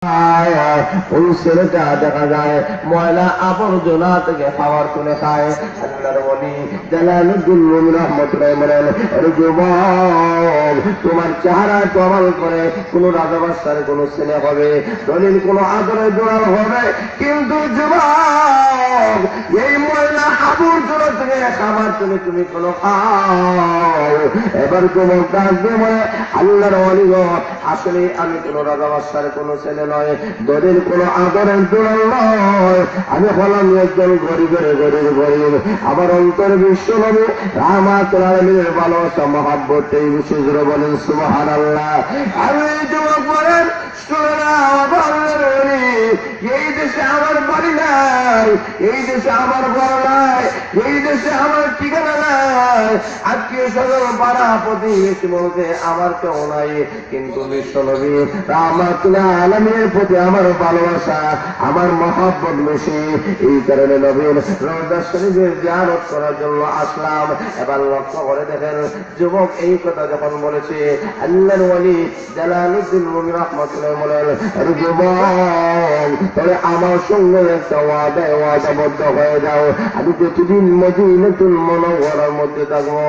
ওই ছেলেটা দেখা যায় ময়লা আবর্জনা থেকে খাবার তুলে খায়। আল্লাহর ওলি জালালউদ্দিন রুমি রাহমাতুল্লাহ বলেন, আরে যুবক, তোমার চেহারা তো আমার করে কোন রাজা বাদশার কোন ছেলে হবে, দলিল কোন আদরে জোড়াল হবে, কিন্তু যুবক এই ময়লা আবর্জনা থেকে খাবার তুলে তুমি কোন খাও। এবার যুবক আসবে বলে, আল্লাহর ওলি গো, আসলে আমি কোন রাজা বাদশার কোন ছেলে নয়, দলিল কোন আদরের জোড়াল নয়, আমি হলাম একজন গরিবের গরিব। আমার অন্তর বিশ্ব নবী রাহমাতুল আলামিনের ভালোবাসা মহব্বত এই বিশেষ বলেন সুবহানাল্লাহ। আমি যুবক বলেন, এই দেশে আমার বাড়ি নাই, এই দেশে আমার ঘর নাই, এই দেশে আমার ঠিকানা নাই, আত্মীয় স্বজন পাড়া প্রতিবেশী বলতে আমার কেউ নাই, কিন্তু বিশ্ব নবী রাহমাতুল আলামিনের প্রতি আমার ভালোবাসা, আমার মহব্বত বেশি। এই কারণে নবীর রওজা শরীফের জিয়ারত করার জন্য আসলাম। এবার লক্ষ্য করে দেখেন, যুবক এই কথা যখন বলেছে, আল্লাহর ওলি জালালউদ্দিন রুমি রাহমাতুল্লাহ বলেন, আরে যুবক, তবে আমার সঙ্গে একটা ওয়াদাবদ্ধ হয়ে যাও, আমি যতদিন মদিনাতুল মুনাওয়ারার মধ্যে থাকবো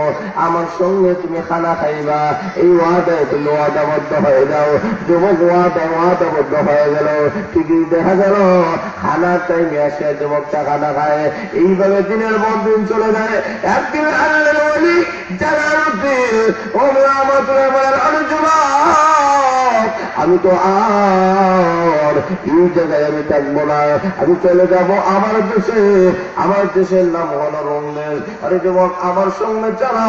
আমার সঙ্গে তুমি খানা খাইবা, এই ওয়াদায় তুমি ওয়াদাবদ্ধ হয়ে যাও। যুবক ওয়াদাবদ্ধ হয়ে গেল। ঠিকই দেখা গেল খানার টাইমে আসে যুবকটা খানা খায়। এইভাবে দিনের পর দিন চলে যায়। একদিন আল্লাহর ওলি জালালউদ্দিন রুমি রাহমাতুল্লাহ বলেন, আরে যুবক, আমি তো আর এই জায়গায় আমি থাকবো না, আমি চলে যাব আমার দেশে। আমার দেশের নাম হলো রংলের। আরে যুবক, আমার সঙ্গে চলো,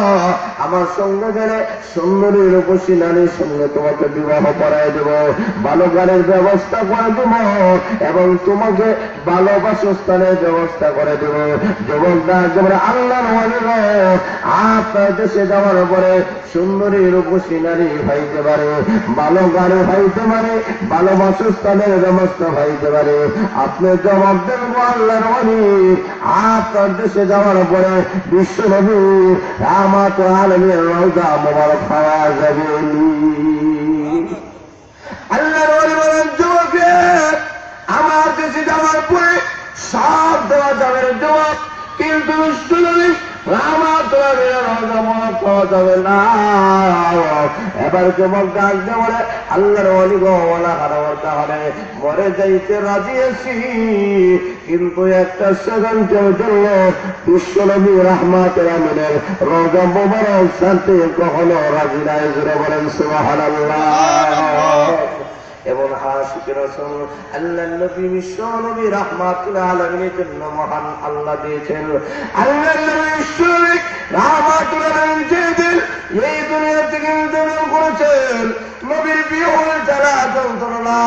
আমার সঙ্গে গেলে সুন্দরী রূপসী নারীর সঙ্গে তোমাকে বিবাহ করাই দেব, ভালো গানের ব্যবস্থা করে দেব এবং তোমাকে ভালো বাসস্থানের ব্যবস্থা করে দেব। যুবকরা যেমন আল্লাহর ওলি গো, আপনার দেশে যাওয়ার পরে সুন্দরী রূপসী নারী পাইতে পারে, ভালো গানে পাইতে পারে, ভালো বাসস্থানের ব্যবস্থা পাইতে পারে। আপনি জবাব দেন আল্লাহর ওলি, আপনার দেশে যাওয়ার পরে বিশ্ব নবী রাহমাতুল আলামিনের রওজা মোবারক পাওয়া যাবে। আল্লাহর ওলি বলেন, যুবকের আমার দেশে যাওয়ার পরে সব দেওয়া যাবে যুবক, কিন্তু বিশ্ব নবী রাহমাতুল আলামিনের রওজা মোবারক পাওয়া যাবে না। এবার যুবক ডাকতে বলে, আল্লাহর ওলি গো, ওলা হারাবার তাহলে মরে যাইতে রাজি আছি, কিন্তু একটা সেকেন্ডের জন্য বিশ্ব নবী রাহমাতুল আলামিনের রওজা মোবারক ছাড়তে কখনো রাজি নাই। জোরে বলেন সুবহানাল্লাহ। এবং আশিক রাসূল আল্লাহর নবী বিশ্ব নবী রাহমাতুল আলামিনের জন্য মহান আল্লাহ দিয়েছেন। আল্লাহর নবী বিশ্ব নবী রাহমাতুল আলামিন যেদিন এই দুনিয়া থেকে ইন্তেকাল করেছেন, নবীর বিয়োগে যারা যন্ত্রণা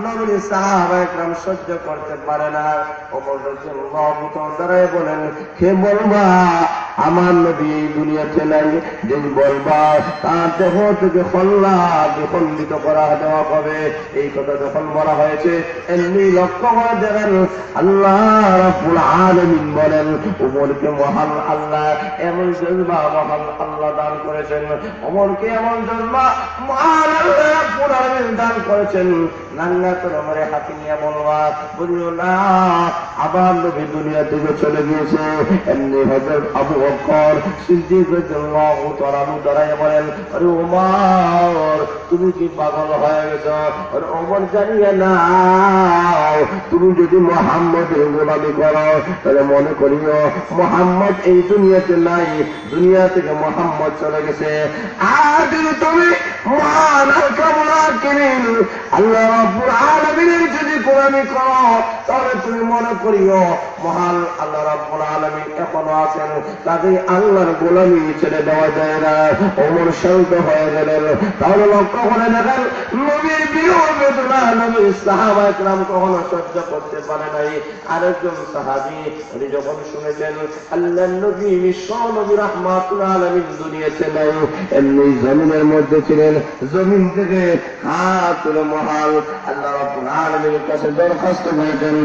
নবীর সাহাবায়ে কেরাম সহ্য করতে পারে না। ওমর রাদিয়াল্লাহু তাআলা বলেন, কে বলবা আমার নবী এই দুনিয়াতে নাই, যে বলবা তার দেহ থেকে খল্লা বিখণ্ডিত করা দেওয়া হবে। এই কথা যখন বলা হয়েছে, এমনি লক্ষ্য করে দেখেন আল্লাহ রাব্বুল আলামিন বলেন, ওমরকে মহান আল্লাহ এমন জজবা মহান আল্লাহ দান করেছেন, ওমরকে এমন জজবা মহান আল্লাহ রাব্বুল আলামিন দান করেছেন। নাঙ্গা করে মরে হাতি নিয়ে বলবা বলিও না আবার নবী দুনিয়া থেকে চলে গিয়েছে। এমনি হযরত আবু বকর সিদ্দিক রাদিয়াল্লাহু তাআলা দাঁড়ায় বলেন, আরে ওমর, তুমি কি পাগল হয়ে গেছো? আর ওমর জানিয়ে না, তুমি যদি মুহাম্মদের গোলামি করো তাহলে মনে করিও মুহাম্মদ এই দুনিয়াতে নাই, দুনিয়া থেকে মুহাম্মদ চলে গেছে। আর যদি তুমি মহান আল্লাহ রাব্বুল আলামিনের যদি গোলামি করো তাহলে তুমি মনে করিও মহান আল্লাহ রাব্বুল আলামিন এখনো আছেন, তাকে আল্লাহর গোলামি ছেড়ে দেওয়া যায় না। ওমর শান্ত হয়ে গেলেন। তাহলে লক্ষ্য করে দেখেন, নবীর বিয়োগ বেদনা নবীর সাহাবায়ে কেরাম কখনো সহ্য করতে পারে নাই। আরেকজন সাহাবী উনি যখন শুনেছেন আল্লাহর নবী বিশ্ব নবী রাহমাতুল আলামিন দুনিয়াতে নাই, এমনি জমিনের মধ্যে ছিলেন, জমিন থেকে হাত তুলে মহান আল্লাহ রাব্বুল আলামিনের কাছে দরখাস্ত করেছেন,